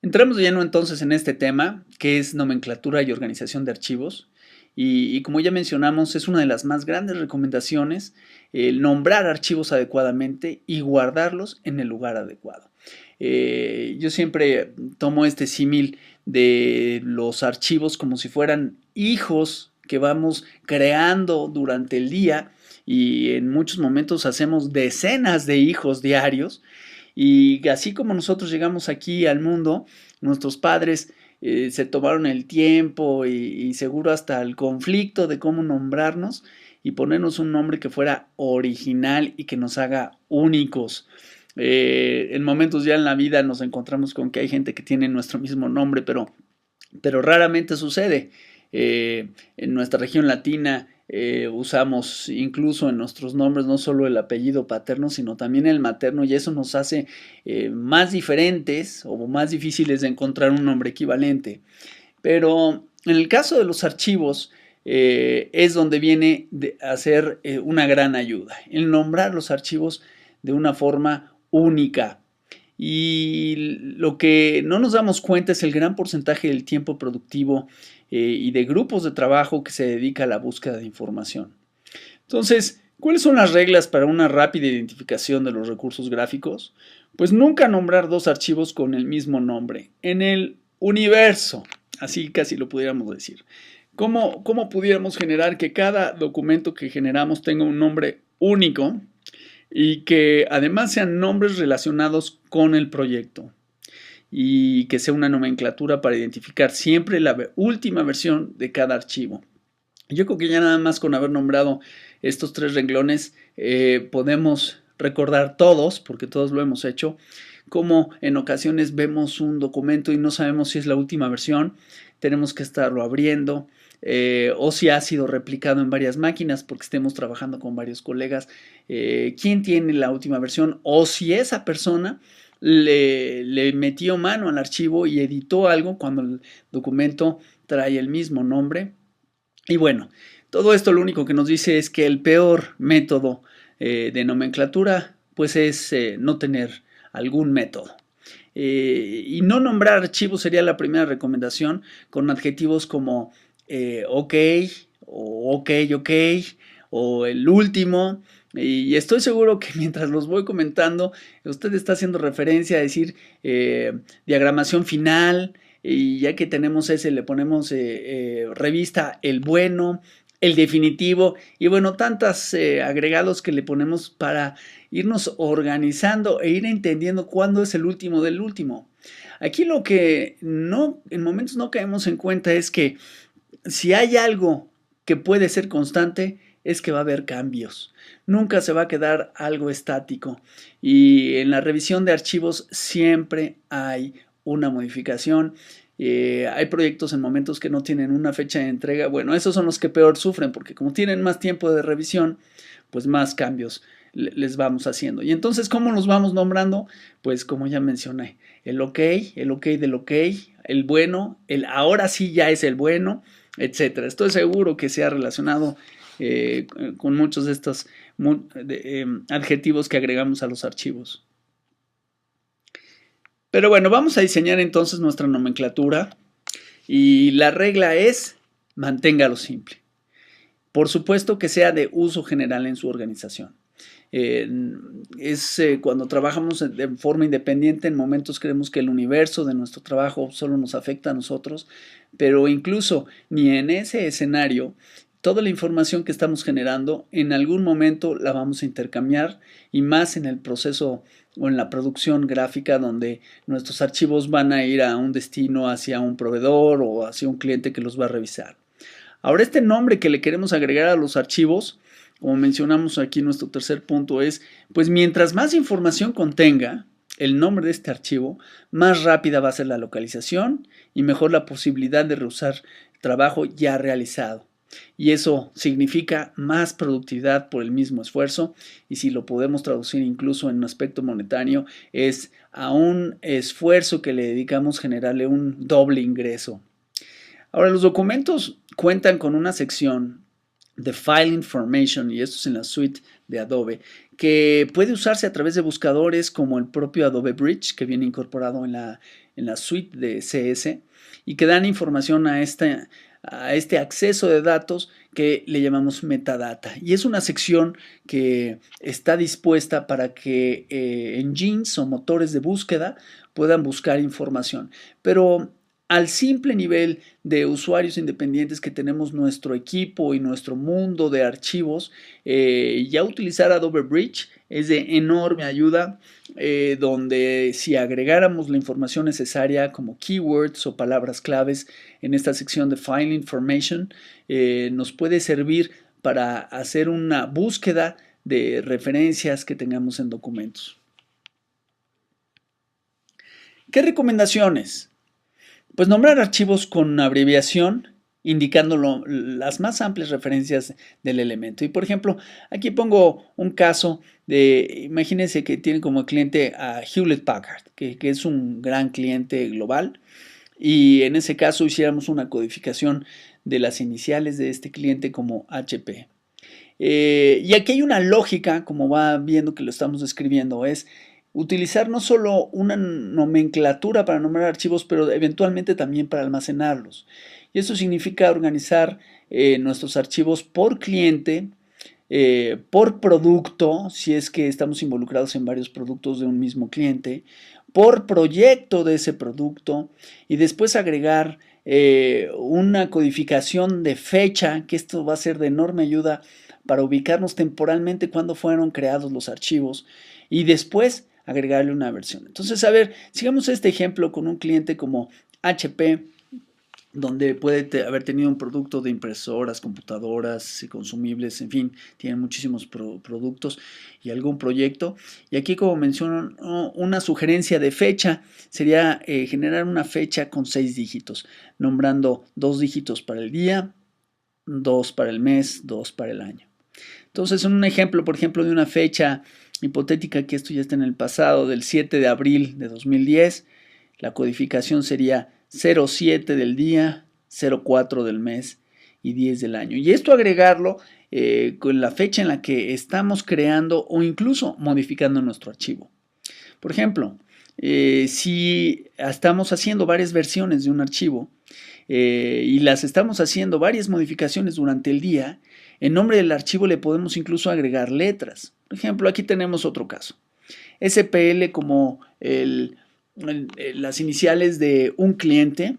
Entramos de lleno entonces en este tema, que es nomenclatura y organización de archivos. Y como ya mencionamos, es una de las más grandes recomendaciones el nombrar archivos adecuadamente y guardarlos en el lugar adecuado. Yo siempre tomo este símil de los archivos como si fueran hijos que vamos creando durante el día y en muchos momentos hacemos decenas de hijos diarios y así como nosotros llegamos aquí al mundo, nuestros padres se tomaron el tiempo y seguro hasta el conflicto de cómo nombrarnos y ponernos un nombre que fuera original y que nos haga únicos. En momentos ya en la vida nos encontramos con que hay gente que tiene nuestro mismo nombre, pero raramente sucede. En nuestra región latina usamos incluso en nuestros nombres no solo el apellido paterno, sino también el materno, y eso nos hace más diferentes o más difíciles de encontrar un nombre equivalente. Pero en el caso de los archivos, es donde viene a ser una gran ayuda, el nombrar los archivos de una forma única. Y lo que no nos damos cuenta es el gran porcentaje del tiempo productivo y de grupos de trabajo que se dedica a la búsqueda de información. Entonces, ¿cuáles son las reglas para una rápida identificación de los recursos gráficos? Pues nunca nombrar dos archivos con el mismo nombre. En el universo, así casi lo pudiéramos decir. ¿Cómo pudiéramos generar que cada documento que generamos tenga un nombre único y que además sean nombres relacionados con el proyecto? Y que sea una nomenclatura para identificar siempre la última versión de cada archivo. Yo creo que ya nada más con haber nombrado estos tres renglones podemos recordar todos, porque todos lo hemos hecho, como en ocasiones vemos un documento y no sabemos si es la última versión, tenemos que estarlo abriendo, o si ha sido replicado en varias máquinas porque estemos trabajando con varios colegas, quién tiene la última versión o si esa persona le metió mano al archivo y editó algo cuando el documento trae el mismo nombre. Y bueno, todo esto lo único que nos dice es que el peor método de nomenclatura pues es no tener algún método. Y no nombrar archivos sería la primera recomendación con adjetivos como ok o ok o el último. Y estoy seguro que mientras los voy comentando, usted está haciendo referencia a decir diagramación final, y ya que tenemos ese, le ponemos revista el bueno, el definitivo, y bueno, tantos agregados que le ponemos para irnos organizando e ir entendiendo cuándo es el último del último. Aquí lo que no, en momentos no caemos en cuenta es que si hay algo que puede ser constante, es que va a haber cambios. Nunca se va a quedar algo estático. Y en la revisión de archivos siempre hay una modificación. Hay proyectos en momentos que no tienen una fecha de entrega. Bueno, esos son los que peor sufren porque como tienen más tiempo de revisión, pues más cambios les vamos haciendo. Y entonces, ¿cómo los vamos nombrando? Pues como ya mencioné, el ok del ok, el bueno, el ahora sí ya es el bueno, etcétera. Estoy seguro que se ha relacionado con muchos de estos adjetivos que agregamos a los archivos. Pero bueno, vamos a diseñar entonces nuestra nomenclatura y la regla es manténgalo simple. Por supuesto que sea de uso general en su organización. Cuando trabajamos de forma independiente, en momentos creemos que el universo de nuestro trabajo solo nos afecta a nosotros, pero incluso ni en ese escenario, toda la información que estamos generando en algún momento la vamos a intercambiar y más en el proceso o en la producción gráfica donde nuestros archivos van a ir a un destino hacia un proveedor o hacia un cliente que los va a revisar. Ahora, este nombre que le queremos agregar a los archivos, como mencionamos aquí en nuestro tercer punto, es, pues mientras más información contenga el nombre de este archivo, más rápida va a ser la localización y mejor la posibilidad de reusar el trabajo ya realizado. Y eso significa más productividad por el mismo esfuerzo, y si lo podemos traducir incluso en un aspecto monetario, es a un esfuerzo que le dedicamos generarle un doble ingreso. Ahora, los documentos cuentan con una sección de File Information, y esto es en la suite de Adobe, que puede usarse a través de buscadores como el propio Adobe Bridge, que viene incorporado en la suite de CS, y que dan información a este acceso de datos que le llamamos metadata. Y es una sección que está dispuesta para que engines o motores de búsqueda puedan buscar información. Pero al simple nivel de usuarios independientes que tenemos nuestro equipo y nuestro mundo de archivos, ya utilizar Adobe Bridge es de enorme ayuda, donde si agregáramos la información necesaria como keywords o palabras claves en esta sección de File Information, nos puede servir para hacer una búsqueda de referencias que tengamos en documentos. ¿Qué recomendaciones? Pues nombrar archivos con abreviación, indicando las más amplias referencias del elemento. Y por ejemplo, aquí pongo un caso de, imagínense que tienen como cliente a Hewlett Packard, que es un gran cliente global, y en ese caso hiciéramos una codificación de las iniciales de este cliente como HP. Y aquí hay una lógica, como va viendo que lo estamos describiendo, es utilizar no solo una nomenclatura para nombrar archivos, pero eventualmente también para almacenarlos. Y eso significa organizar nuestros archivos por cliente, por producto, si es que estamos involucrados en varios productos de un mismo cliente, por proyecto de ese producto, y después agregar una codificación de fecha, que esto va a ser de enorme ayuda para ubicarnos temporalmente cuando fueron creados los archivos, y después agregarle una versión. Entonces, a ver, sigamos este ejemplo con un cliente como HP, donde puede haber tenido un producto de impresoras, computadoras, consumibles, en fin, tienen muchísimos productos y algún proyecto. Y aquí, como menciono, una sugerencia de fecha sería generar una fecha con 6 dígitos, nombrando 2 dígitos para el día, 2 para el mes, 2 para el año. Entonces, un ejemplo, por ejemplo, de una fecha hipotética, que esto ya está en el pasado, del 7 de abril de 2010, la codificación sería 07 del día, 04 del mes y 10 del año. Y esto agregarlo con la fecha en la que estamos creando o incluso modificando nuestro archivo. Por ejemplo, si estamos haciendo varias versiones de un archivo y las estamos haciendo varias modificaciones durante el día, en nombre del archivo le podemos incluso agregar letras. Por ejemplo, aquí tenemos otro caso. SPL como las iniciales de un cliente,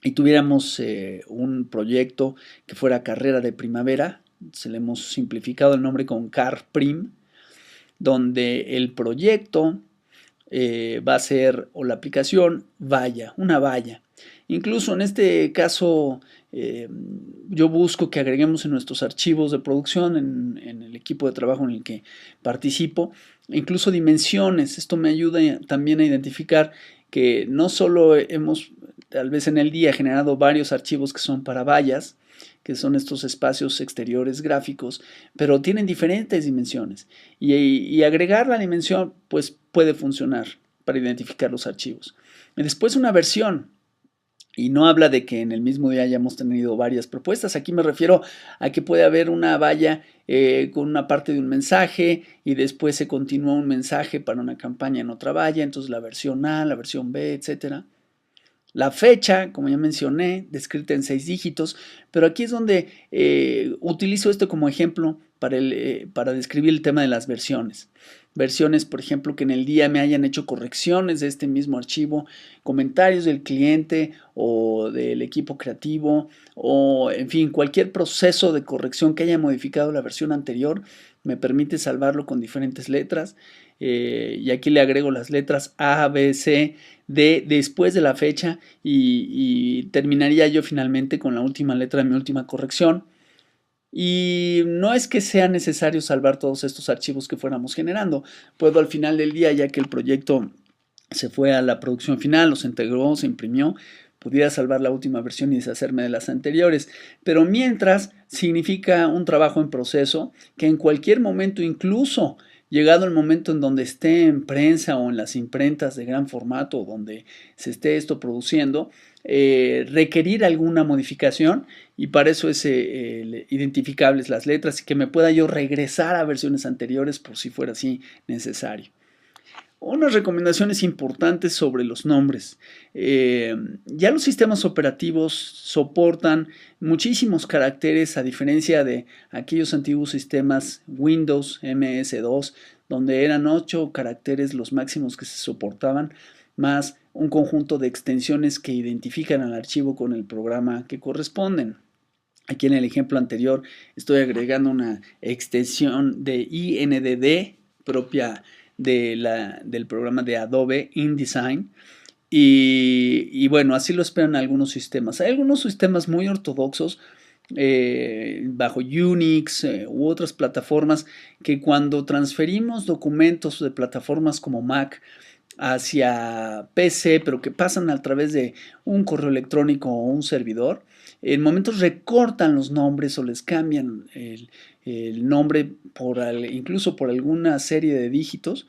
y tuviéramos un proyecto que fuera carrera de primavera, se le hemos simplificado el nombre con CarPrim, donde el proyecto va a ser, o la aplicación, valla, una valla. Incluso en este caso, yo busco que agreguemos en nuestros archivos de producción, en el equipo de trabajo en el que participo, incluso dimensiones. Esto me ayuda también a identificar que no solo hemos, tal vez en el día, generado varios archivos que son para vallas, que son estos espacios exteriores gráficos, pero tienen diferentes dimensiones. Y agregar la dimensión, pues puede funcionar para identificar los archivos. Y después una versión. Y no habla de que en el mismo día hayamos tenido varias propuestas. Aquí me refiero a que puede haber una valla con una parte de un mensaje y después se continúa un mensaje para una campaña en otra valla. Entonces la versión A, la versión B, etcétera. La fecha, como ya mencioné, descrita en 6 dígitos, pero aquí es donde utilizo esto como ejemplo para describir el tema de las versiones. Versiones, por ejemplo, que en el día me hayan hecho correcciones de este mismo archivo, comentarios del cliente o del equipo creativo, o en fin, cualquier proceso de corrección que haya modificado la versión anterior, me permite salvarlo con diferentes letras. Y aquí le agrego las letras A, B, C, D después de la fecha y terminaría yo finalmente con la última letra de mi última corrección. Y no es que sea necesario salvar todos estos archivos que fuéramos generando. Puedo al final del día, ya que el proyecto se fue a la producción final, los integró, se imprimió, pudiera salvar la última versión y deshacerme de las anteriores. Pero mientras significa un trabajo en proceso que en cualquier momento, incluso llegado el momento en donde esté en prensa o en las imprentas de gran formato, donde se esté esto produciendo, requerir alguna modificación, y para eso es identificables las letras y que me pueda yo regresar a versiones anteriores por si fuera así necesario. Unas recomendaciones importantes sobre los nombres. Ya los sistemas operativos soportan muchísimos caracteres, a diferencia de aquellos antiguos sistemas Windows MS2, donde eran 8 caracteres los máximos que se soportaban, más un conjunto de extensiones que identifican al archivo con el programa que corresponden. Aquí en el ejemplo anterior estoy agregando una extensión de INDD propia del programa de Adobe InDesign. Y bueno, así lo esperan algunos sistemas. Hay algunos sistemas muy ortodoxos bajo Unix u otras plataformas que cuando transferimos documentos de plataformas como Mac hacia PC, pero que pasan a través de un correo electrónico o un servidor, en momentos recortan los nombres o les cambian el nombre incluso por alguna serie de dígitos,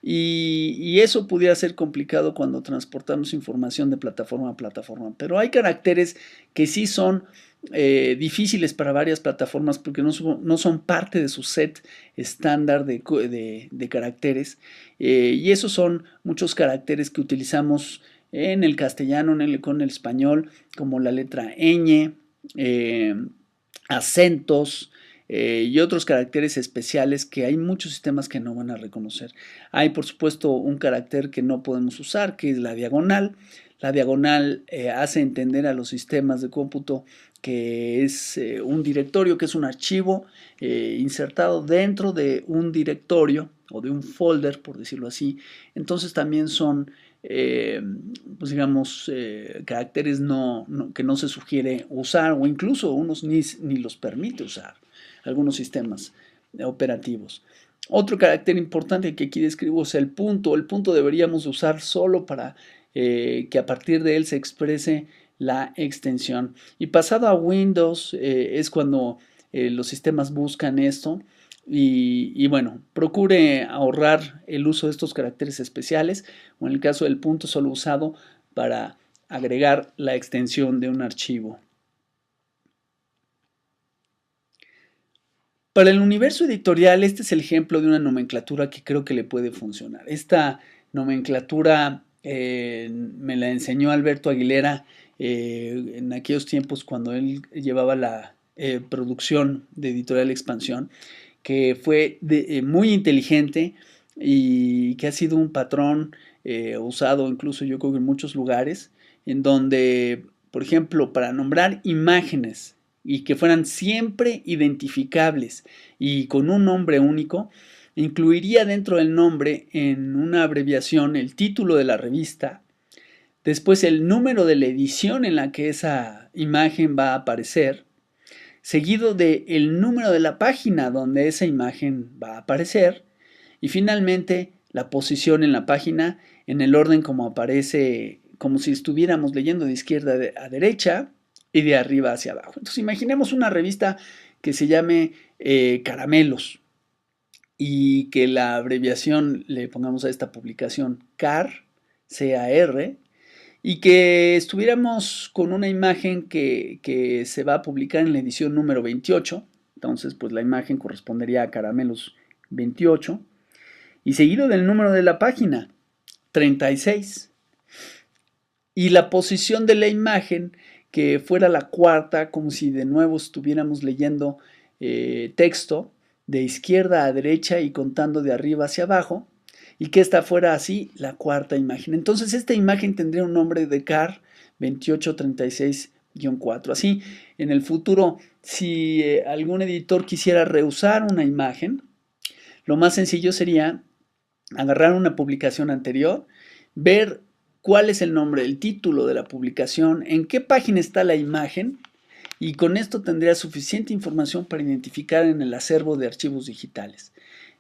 y eso pudiera ser complicado cuando transportamos información de plataforma a plataforma. Pero hay caracteres que sí son difíciles para varias plataformas porque no son parte de su set estándar de caracteres, y esos son muchos caracteres que utilizamos en el castellano, con el español, como la letra ñ, acentos, y otros caracteres especiales que hay muchos sistemas que no van a reconocer. Hay, por supuesto, un carácter que no podemos usar, que es la diagonal. La diagonal hace entender a los sistemas de cómputo que es un directorio, que es un archivo insertado dentro de un directorio o de un folder, por decirlo así. Entonces también son pues digamos, caracteres que no se sugiere usar, o incluso unos ni los permite usar algunos sistemas operativos. Otro carácter importante que aquí describo es el punto. El punto deberíamos usar solo para que a partir de él se exprese la extensión. Y pasado a Windows es cuando los sistemas buscan esto. Y bueno, procure ahorrar el uso de estos caracteres especiales, o en el caso del punto solo usado para agregar la extensión de un archivo. Para el universo editorial, este es el ejemplo de una nomenclatura que creo que le puede funcionar. Esta nomenclatura me la enseñó Alberto Aguilera en aquellos tiempos cuando él llevaba la producción de Editorial Expansión, que fue muy inteligente y que ha sido un patrón usado incluso yo creo que en muchos lugares, en donde, por ejemplo, para nombrar imágenes y que fueran siempre identificables y con un nombre único, incluiría dentro del nombre en una abreviación el título de la revista, después el número de la edición en la que esa imagen va a aparecer, seguido del número de la página donde esa imagen va a aparecer, y finalmente la posición en la página en el orden como aparece, como si estuviéramos leyendo de izquierda a derecha y de arriba hacia abajo. Entonces imaginemos una revista que se llame Caramelos y que la abreviación le pongamos a esta publicación CAR, C-A-R, y que estuviéramos con una imagen que se va a publicar en la edición número 28. Entonces, pues la imagen correspondería a Caramelos 28, y seguido del número de la página 36, y la posición de la imagen que fuera la cuarta, como si de nuevo estuviéramos leyendo texto de izquierda a derecha y contando de arriba hacia abajo, y que esta fuera así la cuarta imagen. Entonces esta imagen tendría un nombre de CAR 2836-4. Así, en el futuro, si algún editor quisiera reusar una imagen, lo más sencillo sería agarrar una publicación anterior, ver cuál es el nombre, el título de la publicación, en qué página está la imagen, y con esto tendría suficiente información para identificar en el acervo de archivos digitales.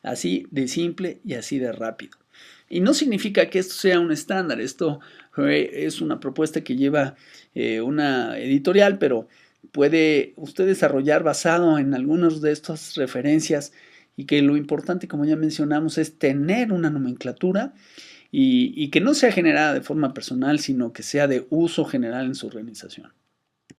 Así de simple y así de rápido. Y no significa que esto sea un estándar, esto es una propuesta que lleva una editorial, pero puede usted desarrollar basado en algunas de estas referencias y que lo importante, como ya mencionamos, es tener una nomenclatura y que no sea generada de forma personal, sino que sea de uso general en su organización.